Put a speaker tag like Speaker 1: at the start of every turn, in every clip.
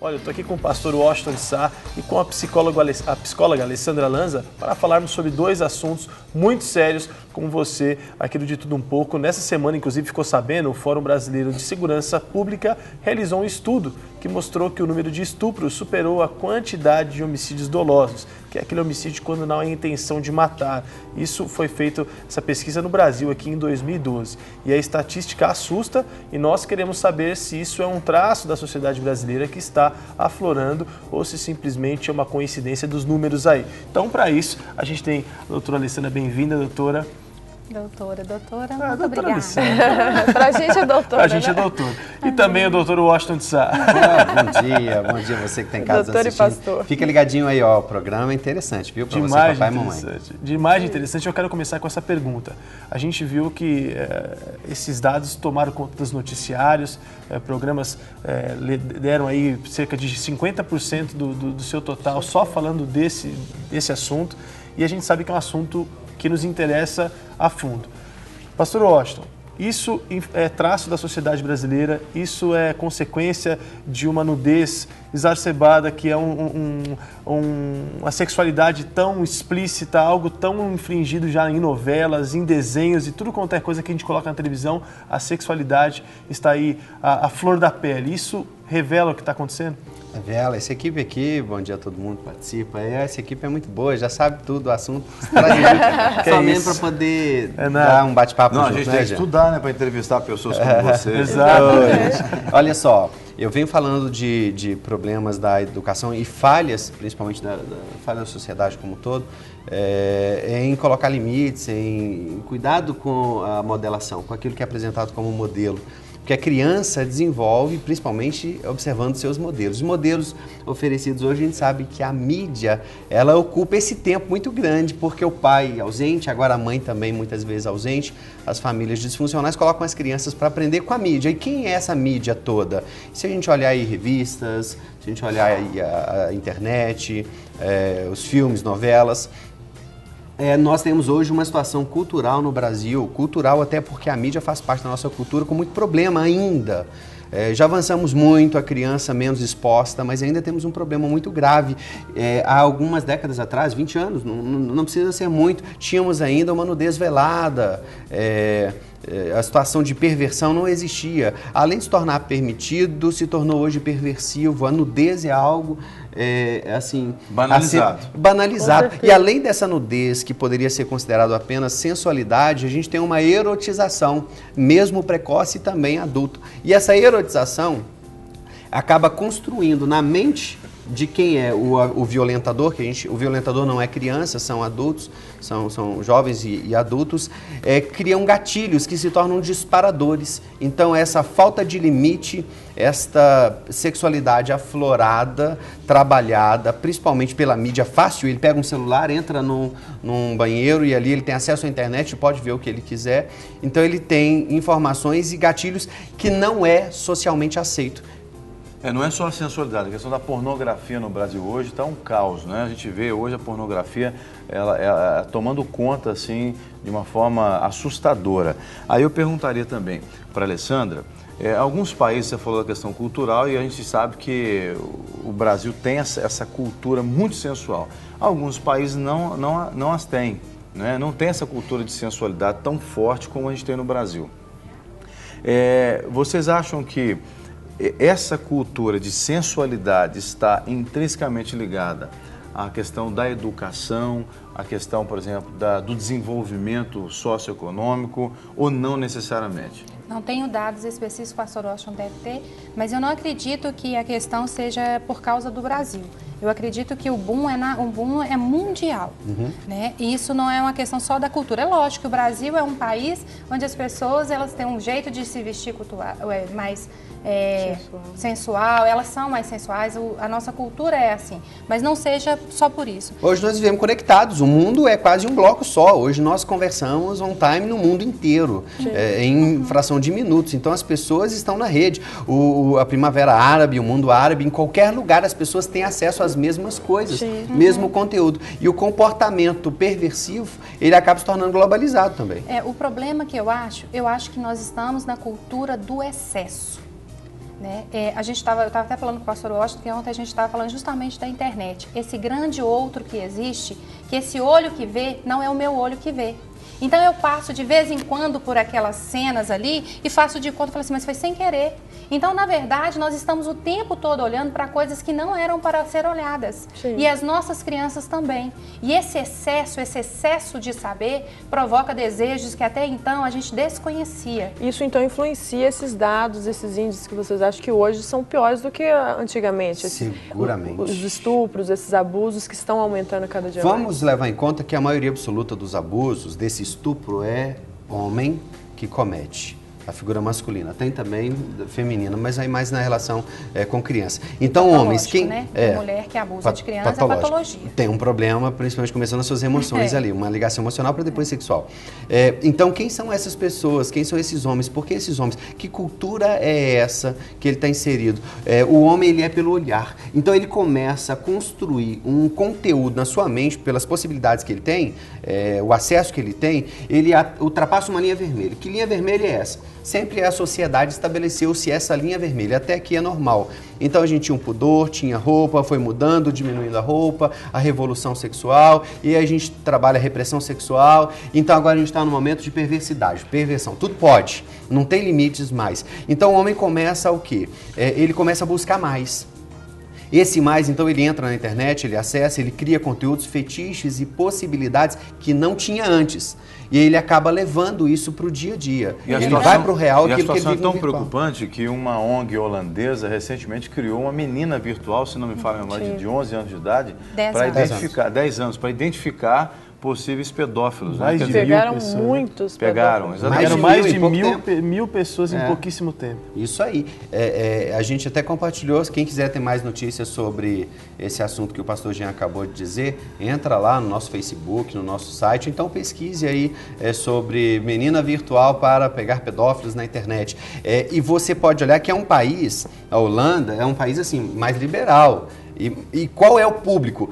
Speaker 1: Olha, eu estou aqui com o pastor Washington de Sá e com a psicóloga Alessandra Lanza para falarmos sobre dois assuntos muito sérios com você aqui do De Tudo Um Pouco. Nessa semana, inclusive, ficou sabendo, o Fórum Brasileiro de Segurança Pública realizou um estudo que mostrou que o número de estupros superou a quantidade de homicídios dolosos, que é aquele homicídio quando não há intenção de matar. Isso foi feito, essa pesquisa no Brasil aqui em 2012. E a estatística assusta e nós queremos saber se isso é um traço da sociedade brasileira que está aflorando ou se simplesmente é uma coincidência dos números aí. Então, para isso, a gente tem a doutora Alessandra. Bem-vinda, doutora.
Speaker 2: Doutora,
Speaker 1: muito obrigada.
Speaker 2: Pra gente é doutora.
Speaker 1: Pra gente é doutora. E também o doutor Washington de Sá.
Speaker 3: Bom dia você que tem casa
Speaker 2: doutor
Speaker 3: assistindo.
Speaker 2: E pastor.
Speaker 3: Fica ligadinho aí, ó, o programa é interessante, viu? Pra você, papai e mamãe.
Speaker 1: De imagem interessante, eu quero começar com essa pergunta. A gente viu que esses dados tomaram conta dos noticiários, programas deram aí cerca de 50% do seu total só falando desse assunto, e a gente sabe que é um assunto que nos interessa a fundo. Pastor Washington, isso é traço da sociedade brasileira, isso é consequência de uma nudez exacerbada, que é uma sexualidade tão explícita, algo tão infringido já em novelas, em desenhos e tudo quanto é coisa que a gente coloca na televisão, a sexualidade está aí à flor da pele. Isso revela o que está acontecendo?
Speaker 3: Revela, essa equipe aqui, bom dia a todo mundo que participa, essa equipe é muito boa, já sabe tudo do assunto, somente para poder dar um bate-papo junto,
Speaker 4: a gente tem que estudar, né, para entrevistar pessoas como você.
Speaker 1: Exato.
Speaker 3: Olha só, eu venho falando de problemas da educação e falhas, principalmente da falha da sociedade como um todo, em colocar limites, em cuidado com a modelação, com aquilo que é apresentado como modelo. Porque a criança desenvolve, principalmente observando seus modelos. Os modelos oferecidos hoje, a gente sabe que a mídia, ela ocupa esse tempo muito grande, porque o pai ausente, agora a mãe também muitas vezes ausente, as famílias disfuncionais colocam as crianças para aprender com a mídia. E quem é essa mídia toda? Se a gente olhar aí revistas, se a gente olhar aí a internet, os filmes, novelas... nós temos hoje uma situação cultural no Brasil, cultural até porque a mídia faz parte da nossa cultura, com muito problema ainda. Já avançamos muito, a criança menos exposta, mas ainda temos um problema muito grave. Há algumas décadas atrás, 20 anos, não precisa ser muito, tínhamos ainda uma nudez velada, a situação de perversão não existia. Além de se tornar permitido, se tornou hoje perversivo. A nudez é algo banalizado. E além dessa nudez, que poderia ser considerado apenas sensualidade, a gente tem uma erotização, mesmo precoce e também adulta. E essa erotização acaba construindo na mente de quem é o violentador, o violentador não é criança, são adultos, são jovens e adultos, criam gatilhos que se tornam disparadores. Então essa falta de limite, esta sexualidade aflorada, trabalhada, principalmente pela mídia fácil, ele pega um celular, entra num banheiro e ali ele tem acesso à internet, pode ver o que ele quiser, então ele tem informações e gatilhos que não é socialmente aceito.
Speaker 4: Não é só a sensualidade, a questão da pornografia no Brasil hoje está um caos, né? A gente vê hoje a pornografia ela tomando conta assim de uma forma assustadora. Aí eu perguntaria também para a Alessandra, alguns países, você falou da questão cultural e a gente sabe que o Brasil tem essa cultura muito sensual. Alguns países não as têm, né? Não tem essa cultura de sensualidade tão forte como a gente tem no Brasil. Vocês acham que essa cultura de sensualidade está intrinsecamente ligada à questão da educação, à questão, por exemplo, do desenvolvimento socioeconômico ou não necessariamente?
Speaker 2: Não tenho dados específicos, o pastor Washington deve ter, mas eu não acredito que a questão seja por causa do Brasil. Eu acredito que o boom é mundial, né? E isso não é uma questão só da cultura. É lógico que o Brasil é um país onde as pessoas elas têm um jeito de se vestir mais sensual, elas são mais sensuais, a nossa cultura é assim, mas não seja só por isso.
Speaker 3: Hoje nós vivemos conectados, o mundo é quase um bloco só, hoje nós conversamos on time no mundo inteiro, em fração de minutos, então as pessoas estão na rede, a Primavera Árabe, o mundo árabe, em qualquer lugar as pessoas têm acesso às mesmas coisas, mesmo conteúdo, e o comportamento perversivo, ele acaba se tornando globalizado também.
Speaker 2: O problema que eu acho que nós estamos na cultura do excesso. né? Eu estava até falando com o pastor Washington que ontem a gente estava falando justamente da internet. Esse grande outro que existe, que esse olho que vê não é o meu olho que vê. Então eu passo de vez em quando por aquelas cenas ali e faço de conta e falo assim, mas foi sem querer. Então, na verdade, nós estamos o tempo todo olhando para coisas que não eram para ser olhadas. Sim. E as nossas crianças também. E esse excesso de saber provoca desejos que até então a gente desconhecia.
Speaker 5: Isso então influencia esses dados, esses índices que vocês acham que hoje são piores do que antigamente?
Speaker 3: Seguramente.
Speaker 5: Os estupros, esses abusos que estão aumentando cada dia mais.
Speaker 3: Vamos levar em conta que a maioria absoluta dos abusos, desse estupro, é homem que comete. A figura masculina, tem também feminina, mas aí mais na relação com criança. Então, homens, quem...
Speaker 2: né? Mulher que abusa de criança é patologia.
Speaker 3: Tem um problema, principalmente começando as suas emoções ali, uma ligação emocional para depois sexual. Então, quem são essas pessoas? Quem são esses homens? Por que esses homens? Que cultura é essa que ele está inserido? O homem, ele é pelo olhar. Então, ele começa a construir um conteúdo na sua mente, pelas possibilidades que ele tem, o acesso que ele tem, ele ultrapassa uma linha vermelha. Que linha vermelha é essa? Sempre a sociedade estabeleceu-se essa linha vermelha, até aqui é normal. Então a gente tinha um pudor, tinha roupa, foi mudando, diminuindo a roupa, a revolução sexual, e aí a gente trabalha a repressão sexual. Então agora a gente está no momento de perversidade, perversão, tudo pode, não tem limites mais. Então o homem começa o quê? Ele começa a buscar mais. Esse mais, então, ele entra na internet, ele acessa, ele cria conteúdos, fetiches e possibilidades que não tinha antes. E ele acaba levando isso para o dia a dia. Ele vai para o real, aquilo que ele vive no virtual.
Speaker 4: E a situação é tão preocupante que uma ONG holandesa recentemente criou uma menina virtual, se não me falha a memória, de 11 anos de idade, para identificar, 10 anos, para identificar possíveis pedófilos.
Speaker 1: Mais
Speaker 4: né?
Speaker 1: de
Speaker 5: pegaram
Speaker 1: mil pessoas.
Speaker 5: muitos
Speaker 4: Pegaram,
Speaker 5: pedófilos.
Speaker 1: Pegaram mais de
Speaker 3: tempo.
Speaker 1: mil pessoas em pouquíssimo tempo.
Speaker 3: Isso aí. A gente até compartilhou, quem quiser ter mais notícias sobre esse assunto que o pastor Jean acabou de dizer, entra lá no nosso Facebook, no nosso site, então pesquise aí sobre menina virtual para pegar pedófilos na internet. E você pode olhar que é um país, a Holanda é um país assim, mais liberal. E qual é o público?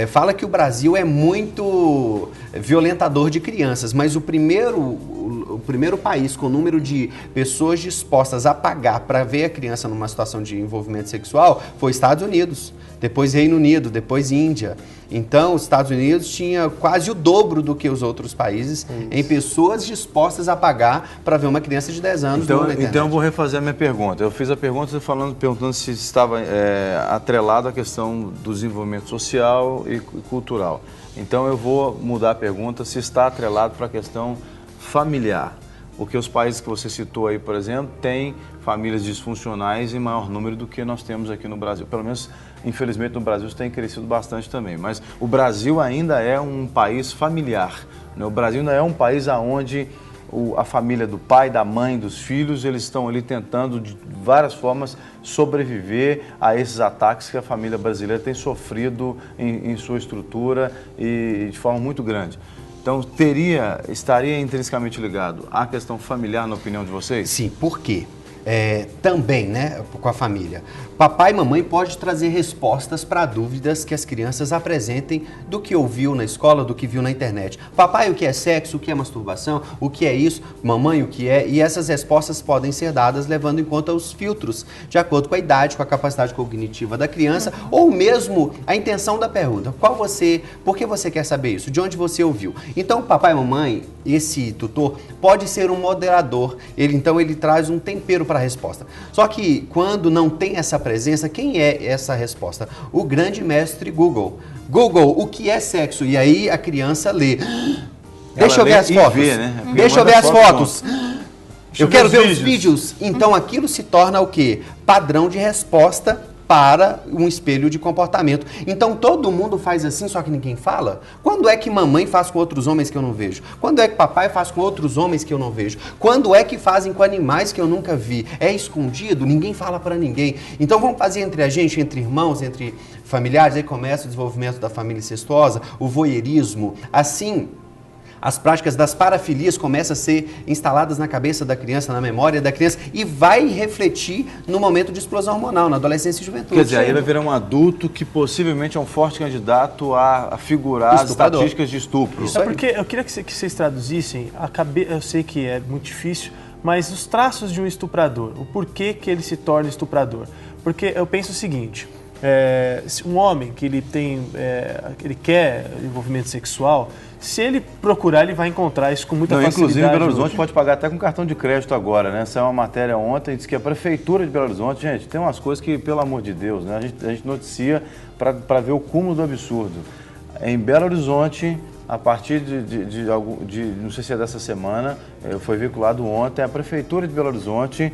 Speaker 3: Fala que o Brasil é muito violentador de crianças, mas o primeiro país com o número de pessoas dispostas a pagar para ver a criança numa situação de envolvimento sexual foi Estados Unidos, depois Reino Unido, depois Índia. Então, os Estados Unidos tinha quase o dobro do que os outros países em pessoas dispostas a pagar para ver uma criança de 10 anos na internet.
Speaker 4: Então, eu vou refazer a minha pergunta. Eu fiz a pergunta perguntando se estava atrelado à questão do desenvolvimento social e cultural. Então, eu vou mudar a pergunta se está atrelado para a questão familiar. Porque os países que você citou aí, por exemplo, têm famílias disfuncionais em maior número do que nós temos aqui no Brasil. Pelo menos, infelizmente, no Brasil isso tem crescido bastante também. Mas o Brasil ainda é um país familiar, né? O Brasil ainda é um país onde a família do pai, da mãe, dos filhos, eles estão ali tentando de várias formas sobreviver a esses ataques que a família brasileira tem sofrido em sua estrutura e de forma muito grande. Então, estaria intrinsecamente ligado à questão familiar, na opinião de vocês?
Speaker 3: Sim, por quê? Também, né, com a família. Papai e mamãe pode trazer respostas para dúvidas que as crianças apresentem do que ouviu na escola, do que viu na internet. Papai, o que é sexo? O que é masturbação? O que é isso? Mamãe, o que é? E essas respostas podem ser dadas levando em conta os filtros, de acordo com a idade, com a capacidade cognitiva da criança, ou mesmo a intenção da pergunta. Por que você quer saber isso? De onde você ouviu? Então, papai e mamãe, esse tutor, pode ser um moderador. Então, ele traz um tempero para a resposta. Só que quando não tem essa presença, quem é essa resposta? O grande mestre Google. Google, o que é sexo? E aí a criança lê. Deixa eu ver as fotos. Deixa eu ver as fotos. Eu quero ver os vídeos. Então aquilo se torna o quê? Padrão de resposta para um espelho de comportamento. Então todo mundo faz assim, só que ninguém fala? Quando é que mamãe faz com outros homens que eu não vejo? Quando é que papai faz com outros homens que eu não vejo? Quando é que fazem com animais que eu nunca vi? É escondido? Ninguém fala para ninguém. Então vamos fazer entre a gente, entre irmãos, entre familiares, aí começa o desenvolvimento da família incestuosa, o voyeurismo. Assim, as práticas das parafilias começam a ser instaladas na cabeça da criança, na memória da criança, e vai refletir no momento de explosão hormonal, na adolescência e juventude.
Speaker 4: Quer dizer, aí vai virar um adulto que possivelmente é um forte candidato a figurar as estatísticas de estupro.
Speaker 1: Isso porque eu queria que vocês traduzissem, eu sei que é muito difícil, mas os traços de um estuprador, o porquê que ele se torna estuprador. Porque eu penso o seguinte, um homem que ele quer envolvimento sexual, se ele procurar, ele vai encontrar isso com muita facilidade.
Speaker 4: Inclusive, Belo Horizonte pode pagar até com cartão de crédito agora, né? Saiu uma matéria ontem, diz que a Prefeitura de Belo Horizonte, gente, tem umas coisas que, pelo amor de Deus, né? A gente noticia para ver o cúmulo do absurdo. Em Belo Horizonte, a partir não sei se é dessa semana, foi vinculado ontem, a Prefeitura de Belo Horizonte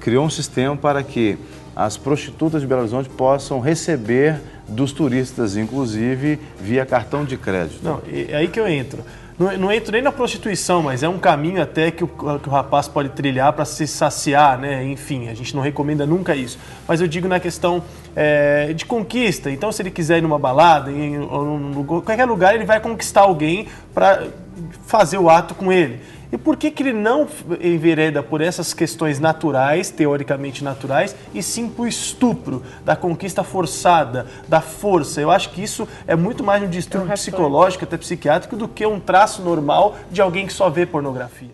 Speaker 4: criou um sistema para que as prostitutas de Belo Horizonte possam receber dos turistas, inclusive, via cartão de crédito.
Speaker 1: Não, é aí que eu entro. Não entro nem na prostituição, mas é um caminho até que o rapaz pode trilhar para se saciar, né? Enfim, a gente não recomenda nunca isso. Mas eu digo na questão de conquista. Então, se ele quiser ir numa balada, em qualquer lugar, ele vai conquistar alguém para fazer o ato com ele. E por que ele não envereda por essas questões naturais, teoricamente naturais, e sim por estupro, da conquista forçada, da força? Eu acho que isso é muito mais um distúrbio psicológico, até psiquiátrico, do que um traço normal de alguém que só vê pornografia.